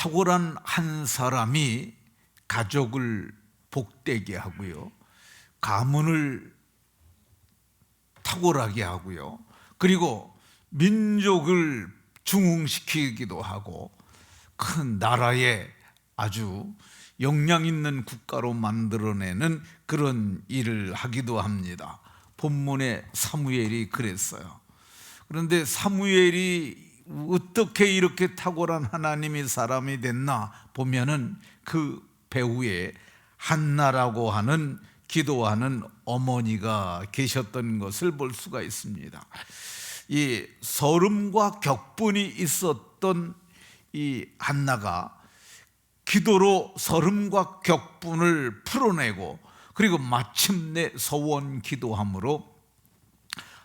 탁월한 한 사람이 가족을 복되게 하고요, 가문을 탁월하게 하고요, 그리고 민족을 중흥시키기도 하고 큰 나라에 아주 역량 있는 국가로 만들어내는 그런 일을 하기도 합니다. 본문에 사무엘이 그랬어요. 그런데 사무엘이 어떻게 이렇게 탁월한 하나님의 사람이 됐나 보면은 그 배후에 한나라고 하는 기도하는 어머니가 계셨던 것을 볼 수가 있습니다. 이 서름과 격분이 있었던 이 한나가 기도로 서름과 격분을 풀어내고, 그리고 마침내 서원 기도함으로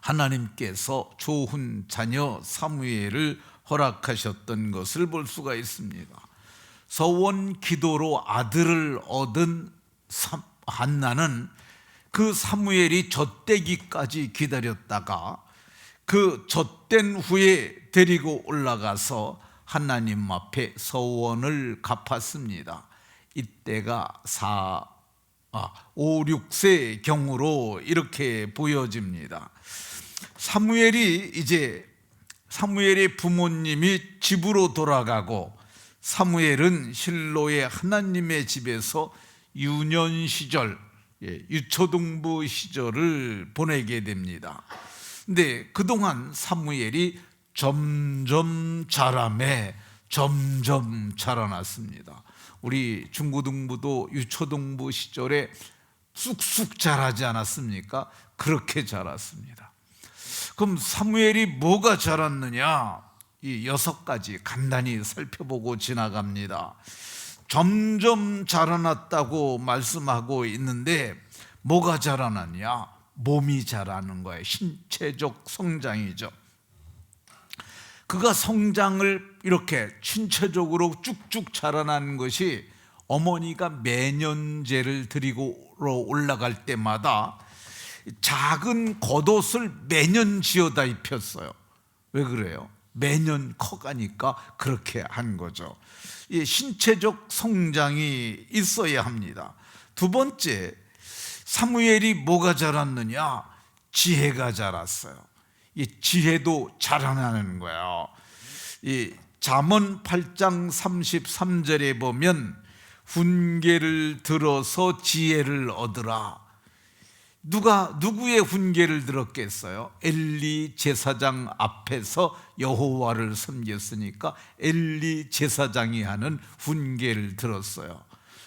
하나님께서 좋은 자녀 사무엘을 허락하셨던 것을 볼 수가 있습니다. 서원 기도로 아들을 얻은 한나는 그 사무엘이 젖되기까지 기다렸다가 그 젖된 후에 데리고 올라가서 하나님 앞에 서원을 갚았습니다. 이때가 5, 6세 경으로 이렇게 보여집니다. 사무엘의 부모님이 집으로 돌아가고 사무엘은 실로의 하나님의 집에서 유년 시절, 유초등부 시절을 보내게 됩니다. 근데 그동안 사무엘이 점점 자라났습니다. 우리 중고등부도 유초등부 시절에 쑥쑥 자라지 않았습니까? 그렇게 자랐습니다. 그럼 사무엘이 뭐가 자랐느냐? 이 6가지 간단히 살펴보고 지나갑니다. 점점 자라났다고 말씀하고 있는데 뭐가 자라났냐? 몸이 자라는 거예요. 신체적 성장이죠. 그가 성장을 이렇게 신체적으로 쭉쭉 자라나는 것이 어머니가 매년제를 드리고 올라갈 때마다 작은 겉옷을 매년 지어다 입혔어요. 왜 그래요? 매년 커가니까 그렇게 한 거죠. 이 신체적 성장이 있어야 합니다. 두 번째, 사무엘이 뭐가 자랐느냐? 지혜가 자랐어요. 이 지혜도 자라나는 거예요. 이 잠언 8장 33절에 보면 훈계를 들어서 지혜를 얻으라. 누구의 훈계를 들었겠어요? 엘리 제사장 앞에서 여호와를 섬겼으니까 엘리 제사장이 하는 훈계를 들었어요.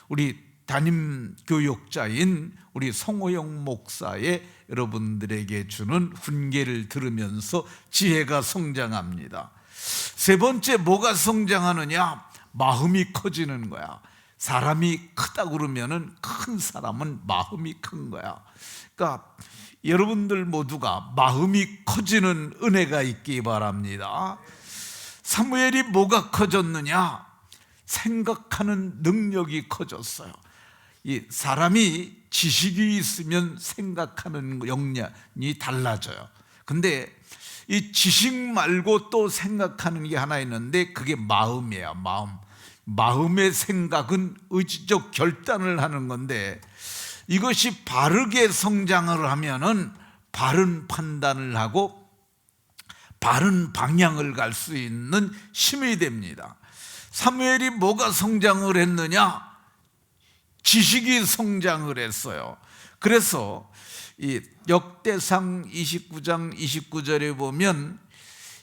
우리 담임 교육자인 우리 송호영 목사의 여러분들에게 주는 훈계를 들으면서 지혜가 성장합니다. 세 번째, 뭐가 성장하느냐? 마음이 커지는 거야. 사람이 크다 그러면은 큰 사람은 마음이 큰 거야. 그러니까 여러분들 모두가 마음이 커지는 은혜가 있기 바랍니다. 사무엘이 뭐가 커졌느냐? 생각하는 능력이 커졌어요. 이 사람이 지식이 있으면 생각하는 역량이 달라져요. 근데 이 지식 말고 또 생각하는 게 하나 있는데 그게 마음이에요. 마음의 생각은 의지적 결단을 하는 건데, 이것이 바르게 성장을 하면은 바른 판단을 하고 바른 방향을 갈 수 있는 힘이 됩니다. 사무엘이 뭐가 성장을 했느냐? 지식이 성장을 했어요. 그래서 이 역대상 29장 29절에 보면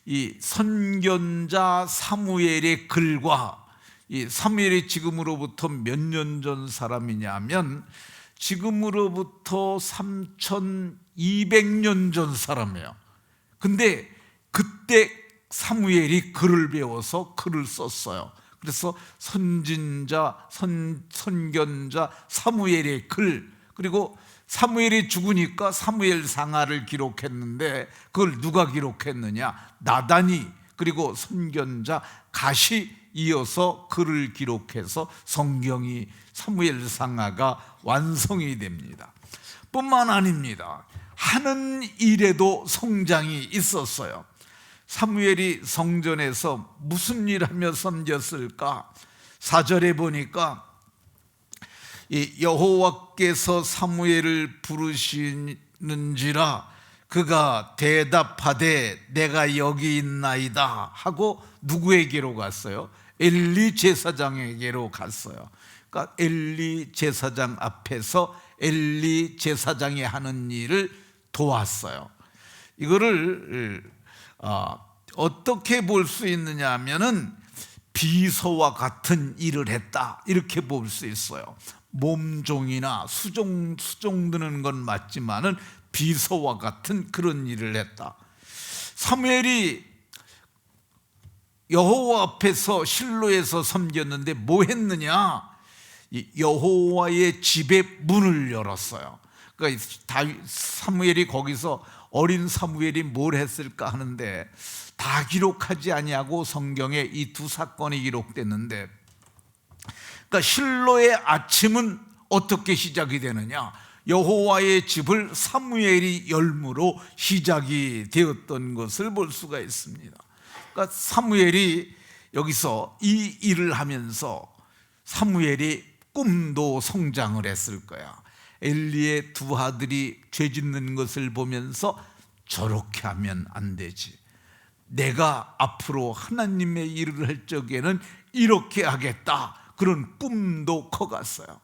이 선견자 사무엘의 글과, 이 사무엘이 지금으로부터 몇 년 전 사람이냐면 지금으로부터 3200년 전 사람이에요. 근데 그때 사무엘이 글을 배워서 글을 썼어요. 그래서 선견자 사무엘의 글, 그리고 사무엘이 죽으니까 사무엘상하를 기록했는데 그걸 누가 기록했느냐? 나단이, 그리고 선견자 갓이 이어서 글을 기록해서 성경이, 사무엘상하가 완성이 됩니다. 뿐만 아닙니다. 하는 일에도 성장이 있었어요. 사무엘이 성전에서 무슨 일 하며 섬겼을까? 4절에 보니까 이 여호와께서 사무엘을 부르시는지라 그가 대답하되 내가 여기 있나이다 하고 누구에게로 갔어요? 엘리 제사장에게로 갔어요. 그러니까 엘리 제사장 앞에서 엘리 제사장이 하는 일을 도왔어요. 이거를 어떻게 볼 수 있느냐 하면은 비서와 같은 일을 했다 이렇게 볼 수 있어요. 몸종이나 수종 드는 건 맞지만은 비서와 같은 그런 일을 했다. 사무엘이 여호와 앞에서 실로에서 섬겼는데 뭐 했느냐? 여호와의 집의 문을 열었어요. 그러니까 사무엘이 거기서 어린 사무엘이 뭘 했을까 하는데 다 기록하지 아니하고 성경에 이 두 사건이 기록됐는데, 그러니까 실로의 아침은 어떻게 시작이 되느냐? 여호와의 집을 사무엘이 열므로 시작이 되었던 것을 볼 수가 있습니다. 그러니까 사무엘이 여기서 이 일을 하면서 사무엘이 꿈도 성장을 했을 거야. 엘리의 두 아들이 죄 짓는 것을 보면서 저렇게 하면 안 되지, 내가 앞으로 하나님의 일을 할 적에는 이렇게 하겠다, 그런 꿈도 커갔어요.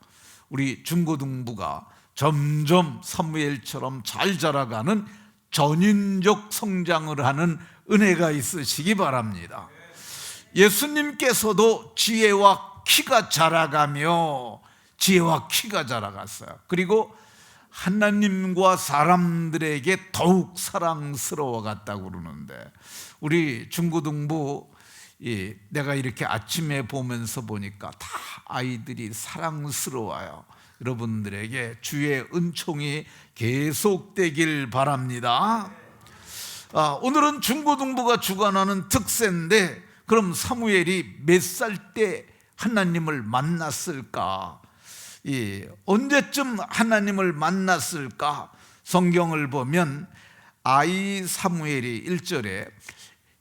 우리 중고등부가 점점 사무엘처럼 잘 자라가는 전인적 성장을 하는 은혜가 있으시기 바랍니다. 예수님께서도 지혜와 키가 자라가며 지혜와 키가 자라갔어요. 그리고 하나님과 사람들에게 더욱 사랑스러워 갔다고 그러는데, 우리 중고등부 내가 이렇게 아침에 보면서 보니까 다 아이들이 사랑스러워요. 여러분들에게 주의 은총이 계속되길 바랍니다. 오늘은 중고등부가 주관하는 특세인데, 그럼 사무엘이 몇 살 때 하나님을 만났을까? 언제쯤 하나님을 만났을까? 성경을 보면 아이 사무엘이 1절에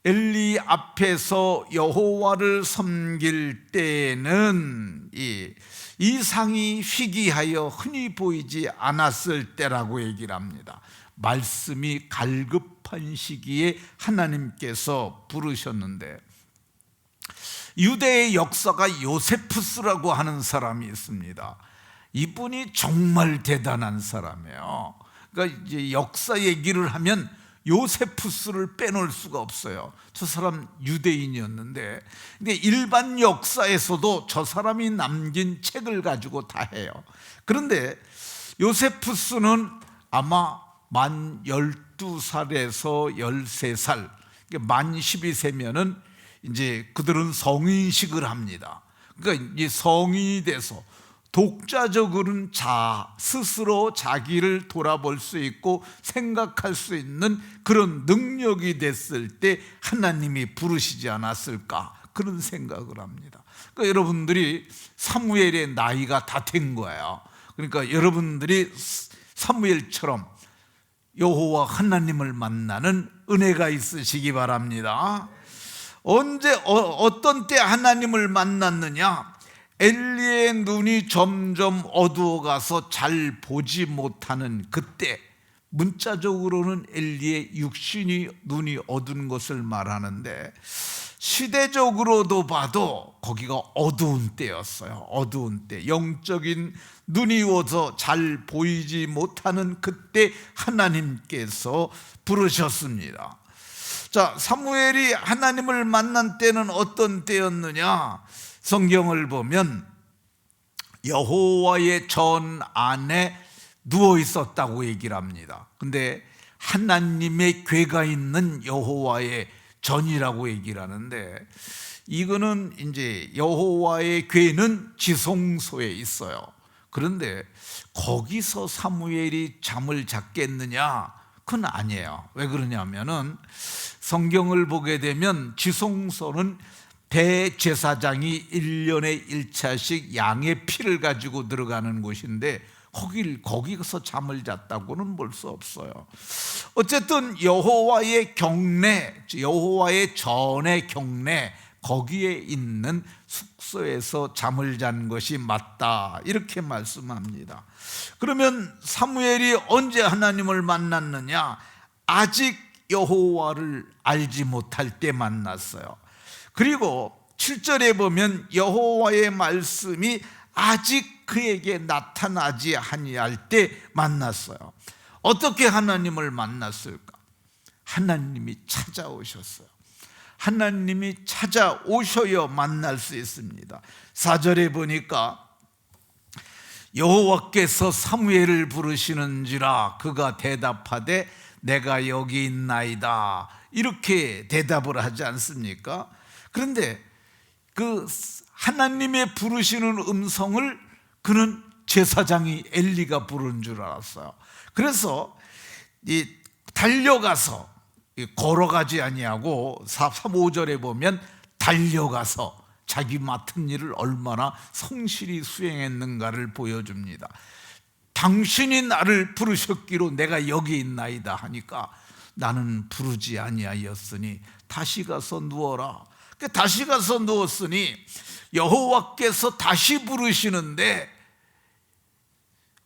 엘리 앞에서 여호와를 섬길 때는 이상이 희귀하여 흔히 보이지 않았을 때라고 얘기를 합니다. 말씀이 갈급한 시기에 하나님께서 부르셨는데, 유대의 역사가 요세푸스라고 하는 사람이 있습니다. 이분이 정말 대단한 사람이에요. 그러니까 이제 역사 얘기를 하면 요세푸스를 빼놓을 수가 없어요. 저 사람 유대인이었는데, 근데 일반 역사에서도 저 사람이 남긴 책을 가지고 다 해요. 그런데 요세푸스는 아마 만 12살에서 13살, 만 12세면은 이제 그들은 성인식을 합니다. 그러니까 이제 성인이 돼서 독자적으로는 스스로 자기를 돌아볼 수 있고 생각할 수 있는 그런 능력이 됐을 때 하나님이 부르시지 않았을까, 그런 생각을 합니다. 그러니까 여러분들이 사무엘의 나이가 다 된 거예요. 그러니까 여러분들이 사무엘처럼 여호와 하나님을 만나는 은혜가 있으시기 바랍니다. 언제 어떤 때 하나님을 만났느냐? 엘리의 눈이 점점 어두워가서 잘 보지 못하는 그때, 문자적으로는 엘리의 육신이 눈이 어두운 것을 말하는데 시대적으로도 봐도 거기가 어두운 때였어요. 어두운 때, 영적인 눈이 어두워서 잘 보이지 못하는 그때 하나님께서 부르셨습니다. 자, 사무엘이 하나님을 만난 때는 어떤 때였느냐? 성경을 보면 여호와의 전 안에 누워 있었다고 얘기를 합니다. 근데 하나님의 궤가 있는 여호와의 전이라고 얘기를 하는데, 이거는 이제 여호와의 궤는 지성소에 있어요. 그런데 거기서 사무엘이 잠을 잤겠느냐? 그건 아니에요. 왜 그러냐면은 성경을 보게 되면 지성소는 대제사장이 1년에 1차씩 양의 피를 가지고 들어가는 곳인데 거기서 잠을 잤다고는 볼 수 없어요. 어쨌든 여호와의 경내, 여호와의 전의 경내, 거기에 있는 숙소에서 잠을 잔 것이 맞다, 이렇게 말씀합니다. 그러면 사무엘이 언제 하나님을 만났느냐? 아직 여호와를 알지 못할 때 만났어요. 그리고 7절에 보면 여호와의 말씀이 아직 그에게 나타나지 아니할 때 만났어요. 어떻게 하나님을 만났을까? 하나님이 찾아오셨어요. 하나님이 찾아오셔야 만날 수 있습니다. 4절에 보니까 여호와께서 사무엘을 부르시는지라 그가 대답하되 내가 여기 있나이다, 이렇게 대답을 하지 않습니까? 그런데 그 하나님의 부르시는 음성을 그는 제사장이 엘리가 부른 줄 알았어요. 그래서 달려가서, 걸어가지 아니하고 5절에 보면 달려가서 자기 맡은 일을 얼마나 성실히 수행했는가를 보여줍니다. 당신이 나를 부르셨기로 내가 여기 있나이다 하니까 나는 부르지 아니하였으니 다시 가서 누워라. 다시 가서 누웠으니 여호와께서 다시 부르시는데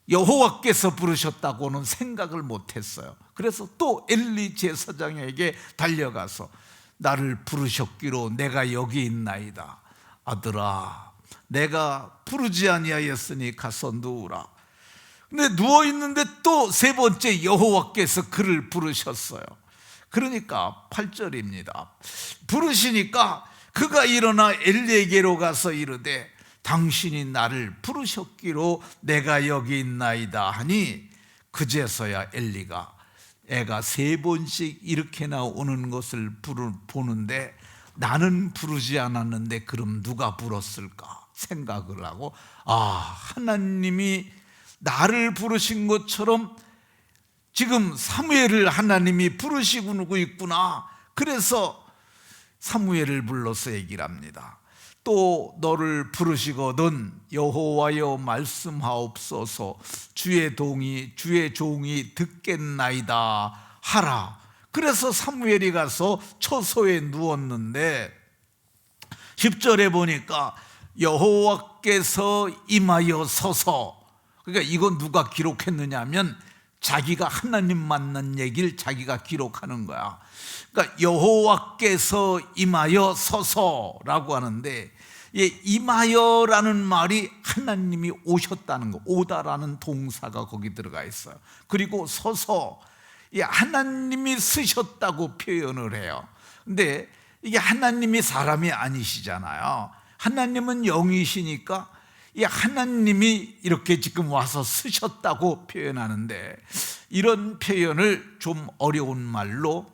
여호와께서 부르셨다고는 생각을 못했어요. 그래서 또 엘리 제사장에게 달려가서 나를 부르셨기로 내가 여기 있나이다. 아들아, 내가 부르지 아니하였으니 가서 누우라. 근데 누워있는데 또 세 번째 여호와께서 그를 부르셨어요. 그러니까 8절입니다. 부르시니까 그가 일어나 엘리에게로 가서 이르되 당신이 나를 부르셨기로 내가 여기 있나이다 하니 그제서야 엘리가 애가 세 번씩 이렇게나 오는 것을 보는데 나는 부르지 않았는데 그럼 누가 불렀을까 생각을 하고, 하나님이 나를 부르신 것처럼 지금 사무엘을 하나님이 부르시고 있구나. 그래서 사무엘을 불러서 얘기를 합니다. 또 너를 부르시거든 여호와여 말씀하옵소서, 주의 종이 듣겠나이다 하라. 그래서 사무엘이 가서 처소에 누웠는데 10절에 보니까 여호와께서 임하여 서서, 그러니까 이건 누가 기록했느냐 하면 자기가 하나님 만난 얘기를 자기가 기록하는 거야. 그러니까 여호와께서 임하여 서서라고 하는데, 임하여라는 말이 하나님이 오셨다는 거, 오다라는 동사가 거기 들어가 있어요. 그리고 서서, 하나님이 쓰셨다고 표현을 해요. 근데 이게 하나님이 사람이 아니시잖아요. 하나님은 영이시니까 이 하나님이 이렇게 지금 와서 쓰셨다고 표현하는데, 이런 표현을 좀 어려운 말로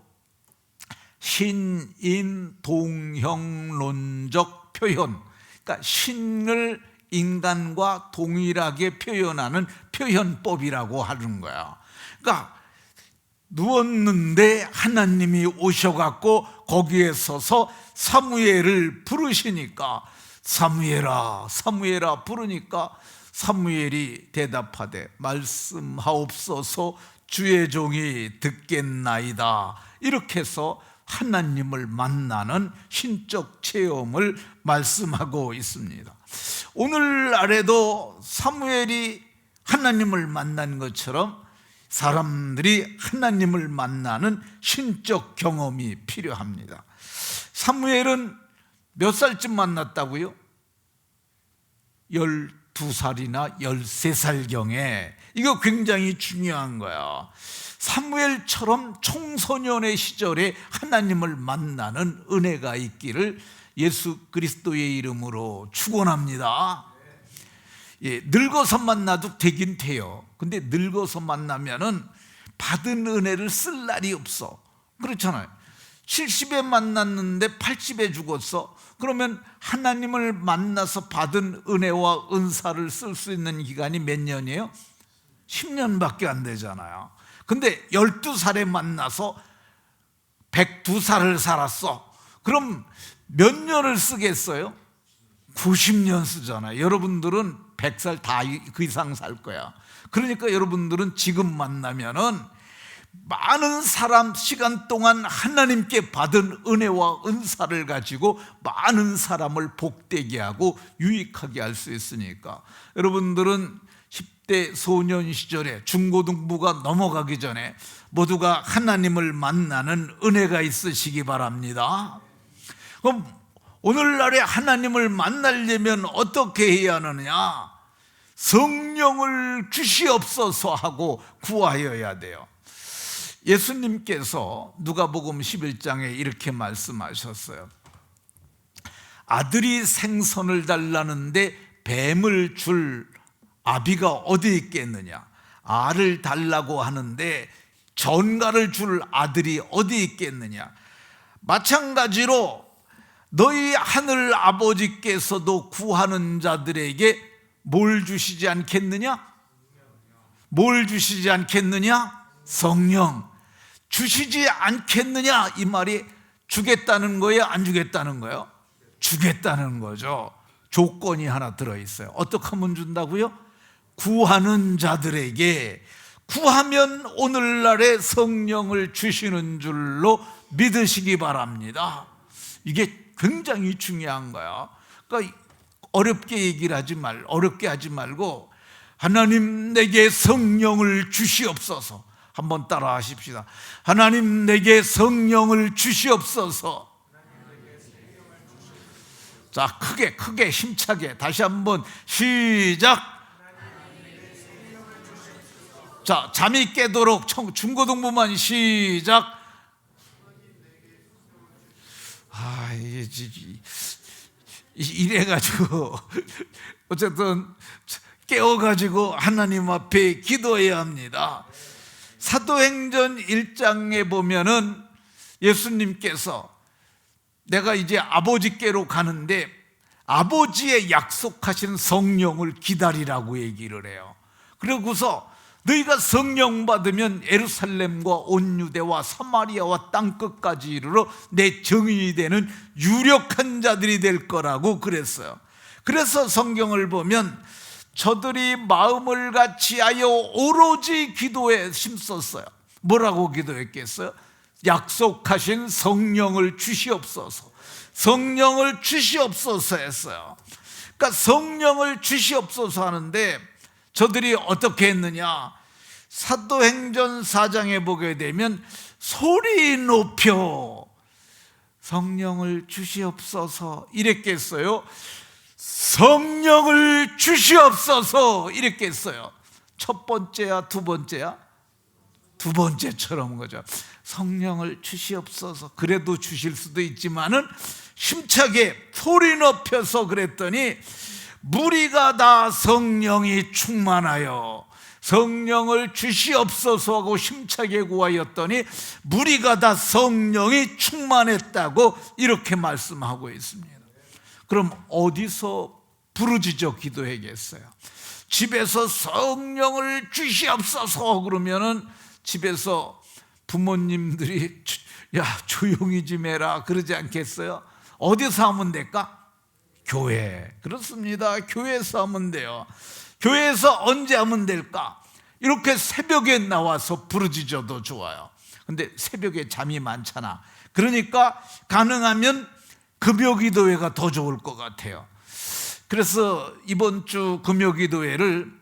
신인동형론적 표현, 그러니까 신을 인간과 동일하게 표현하는 표현법이라고 하는 거야. 그러니까 누웠는데 하나님이 오셔갖고 거기에 서서 사무엘을 부르시니까 사무엘아 사무엘아 부르니까 사무엘이 대답하되 말씀하옵소서 주의 종이 듣겠나이다. 이렇게 해서 하나님을 만나는 신적 체험을 말씀하고 있습니다. 오늘날에도 사무엘이 하나님을 만난 것처럼 사람들이 하나님을 만나는 신적 경험이 필요합니다. 사무엘은 몇 살쯤 만났다고요? 12살이나 13살경에. 이거 굉장히 중요한 거야. 사무엘처럼 청소년의 시절에 하나님을 만나는 은혜가 있기를 예수 그리스도의 이름으로 축원합니다. 늙어서 만나도 되긴 돼요. 근데 늙어서 만나면은 받은 은혜를 쓸 날이 없어. 그렇잖아요. 70에 만났는데 80에 죽었어. 그러면 하나님을 만나서 받은 은혜와 은사를 쓸 수 있는 기간이 몇 년이에요? 10년밖에 안 되잖아요. 근데 12살에 만나서 102살을 살았어. 그럼 몇 년을 쓰겠어요? 90년 쓰잖아요. 여러분들은 100살 다 그 이상 살 거야. 그러니까 여러분들은 지금 만나면은 많은 사람 시간 동안 하나님께 받은 은혜와 은사를 가지고 많은 사람을 복되게 하고 유익하게 할 수 있으니까, 여러분들은 10대 소년 시절에 중고등부가 넘어가기 전에 모두가 하나님을 만나는 은혜가 있으시기 바랍니다. 그럼 오늘날에 하나님을 만나려면 어떻게 해야 하느냐? 성령을 주시옵소서 하고 구하여야 돼요. 예수님께서 누가복음 11장에 이렇게 말씀하셨어요. 아들이 생선을 달라는데 뱀을 줄 아비가 어디 있겠느냐? 알을 달라고 하는데 전갈을 줄 아들이 어디 있겠느냐? 마찬가지로 너희 하늘 아버지께서도 구하는 자들에게 뭘 주시지 않겠느냐? 뭘 주시지 않겠느냐? 성령 주시지 않겠느냐? 이 말이 주겠다는 거예요? 안 주겠다는 거예요? 주겠다는 거죠. 조건이 하나 들어있어요. 어떻게 하면 준다고요? 구하는 자들에게, 구하면 오늘날에 성령을 주시는 줄로 믿으시기 바랍니다. 이게 굉장히 중요한 거야. 그러니까 어렵게 하지 말고 하나님 내게 성령을 주시옵소서. 한번 따라 하십시다. 하나님 내게 성령을 주시옵소서. 자, 크게 힘차게 다시 한번 시작. 자, 잠이 깨도록 중고등부만 시작. 이래가지고 어쨌든 깨워가지고 하나님 앞에 기도해야 합니다. 사도행전 1장에 보면은 예수님께서 내가 이제 아버지께로 가는데 아버지의 약속하신 성령을 기다리라고 얘기를 해요. 그러고서 너희가 성령 받으면 예루살렘과 온 유대와 사마리아와 땅끝까지 이르러 내 증인이 되는 유력한 자들이 될 거라고 그랬어요. 그래서 성경을 보면 저들이 마음을 같이하여 오로지 기도에 힘썼어요. 뭐라고 기도했겠어요? 약속하신 성령을 주시옵소서. 성령을 주시옵소서 했어요. 그러니까 성령을 주시옵소서 하는데 저들이 어떻게 했느냐? 사도행전 4장에 보게 되면 소리 높여 성령을 주시옵소서 이랬겠어요? 성령을 주시옵소서 이랬겠어요? 첫 번째야, 두 번째야? 두 번째처럼 거죠. 성령을 주시옵소서. 그래도 주실 수도 있지만은 힘차게 소리 높여서 그랬더니 무리가 다 성령이 충만하여 성령을 주시옵소서 하고 힘차게 구하였더니 무리가 다 성령이 충만했다고 이렇게 말씀하고 있습니다. 그럼 어디서 부르짖어 기도하겠어요? 집에서 성령을 주시옵소서 그러면은 집에서 부모님들이 야 조용히 좀 해라 그러지 않겠어요? 어디서 하면 될까? 교회. 그렇습니다. 교회에서 하면 돼요. 교회에서 언제 하면 될까? 이렇게 새벽에 나와서 부르짖어도 좋아요. 근데 새벽에 잠이 많잖아. 그러니까 가능하면 금요기도회가 더 좋을 것 같아요. 그래서 이번 주 금요기도회를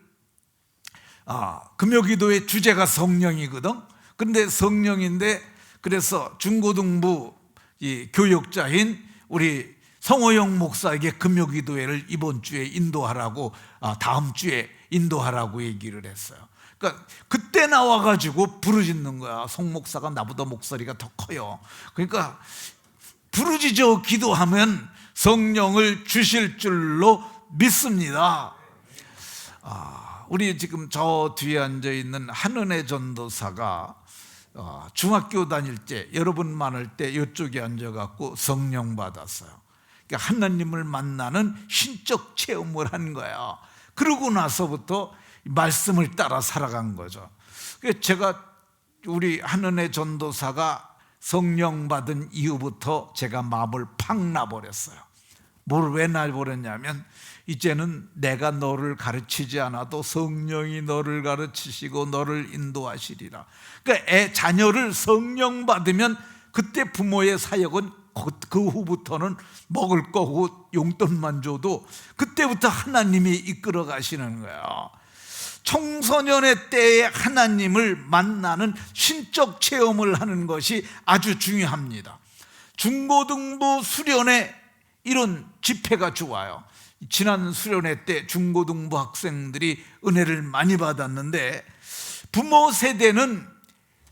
금요기도회 주제가 성령이거든. 근데 성령인데 그래서 중고등부 이 교육자인 우리 성호영 목사에게 금요기도회를 이번 주에 인도하라고 다음 주에 인도하라고 얘기를 했어요. 그러니까 그때 나와가지고 부르짖는 거야. 송 목사가 나보다 목소리가 더 커요. 그러니까 부르짖어 기도하면 성령을 주실 줄로 믿습니다. 우리 지금 저 뒤에 앉아 있는 한은혜 전도사가 중학교 다닐 때 여러분 많을 때 이쪽에 앉아갖고 성령 받았어요. 그러니까 하나님을 만나는 신적 체험을 한 거야. 그러고 나서부터 말씀을 따라 살아간 거죠. 그래서 제가 우리 한은혜 전도사가 성령 받은 이후부터 제가 마음을 팍 놔버렸어요. 뭘 왜 날 보냈냐면 이제는 내가 너를 가르치지 않아도 성령이 너를 가르치시고 너를 인도하시리라. 그러니까 자녀를 성령 받으면 그때 부모의 사역은 그 후부터는 먹을 거고 용돈만 줘도 그때부터 하나님이 이끌어 가시는 거예요. 청소년의 때에 하나님을 만나는 신적 체험을 하는 것이 아주 중요합니다. 중고등부 수련회 이런 집회가 좋아요. 지난 수련회 때 중고등부 학생들이 은혜를 많이 받았는데, 부모 세대는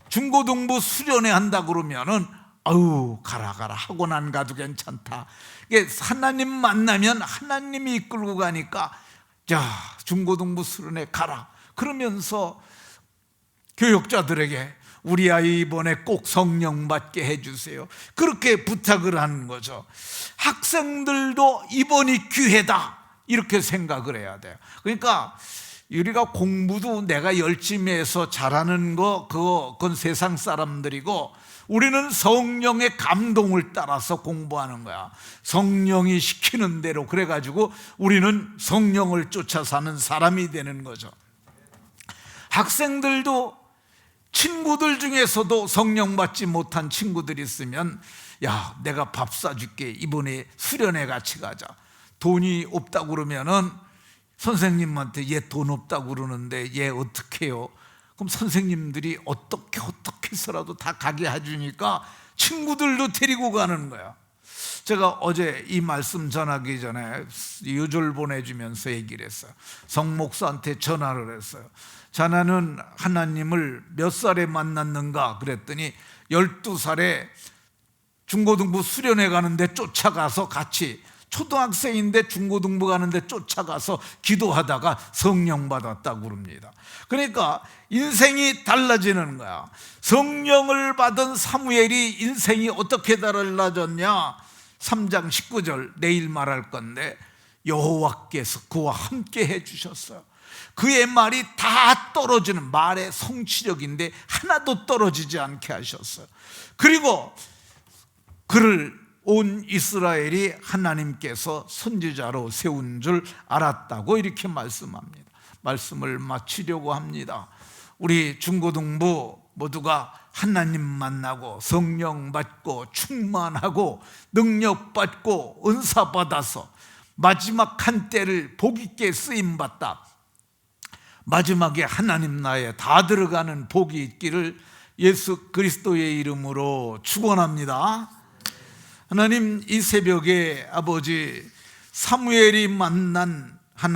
중고등부 수련회 한다 그러면은 아유 가라 학원 안 가도 괜찮다. 이게 하나님 만나면 하나님이 이끌고 가니까 자 중고등부 수련회 가라 그러면서 교육자들에게 우리 아이 이번에 꼭 성령 받게 해주세요 그렇게 부탁을 하는 거죠. 학생들도 이번이 기회다 이렇게 생각을 해야 돼요. 그러니까 우리가 공부도 내가 열심히 해서 잘하는 그건 세상 사람들이고, 우리는 성령의 감동을 따라서 공부하는 거야. 성령이 시키는 대로. 그래가지고 우리는 성령을 쫓아 사는 사람이 되는 거죠. 학생들도 친구들 중에서도 성령 받지 못한 친구들이 있으면 야 내가 밥 사줄게 이번에 수련회 같이 가자. 돈이 없다고 그러면은 선생님한테 얘 돈 없다고 그러는데 얘 어떻게 해요? 그럼 선생님들이 어떻게 해서라도 다 가게 해주니까 친구들도 데리고 가는 거야. 제가 어제 이 말씀 전하기 전에 유절 보내주면서 얘기를 했어요. 성 목사한테 전화를 했어요. 자네는 하나님을 몇 살에 만났는가 그랬더니 12살에 중고등부 수련회 가는데 쫓아가서 같이, 초등학생인데 중고등부 가는데 쫓아가서 기도하다가 성령 받았다고 그럽니다. 그러니까 인생이 달라지는 거야. 성령을 받은 사무엘이 인생이 어떻게 달라졌냐? 3장 19절 내일 말할 건데, 여호와께서 그와 함께 해주셨어요. 그의 말이 다 떨어지는, 말의 성취력인데 하나도 떨어지지 않게 하셨어요. 그리고 그를 온 이스라엘이 하나님께서 선지자로 세운 줄 알았다고 이렇게 말씀합니다. 말씀을 마치려고 합니다. 우리 중고등부 모두가 하나님 만나고 성령 받고 충만하고 능력 받고 은사 받아서 마지막 한때를 복 있게 쓰임 받다, 마지막에 하나님 나라에 다 들어가는 복이 있기를 예수 그리스도의 이름으로 축원합니다. 하나님, 이 새벽에 아버지 사무엘이 만난 하나님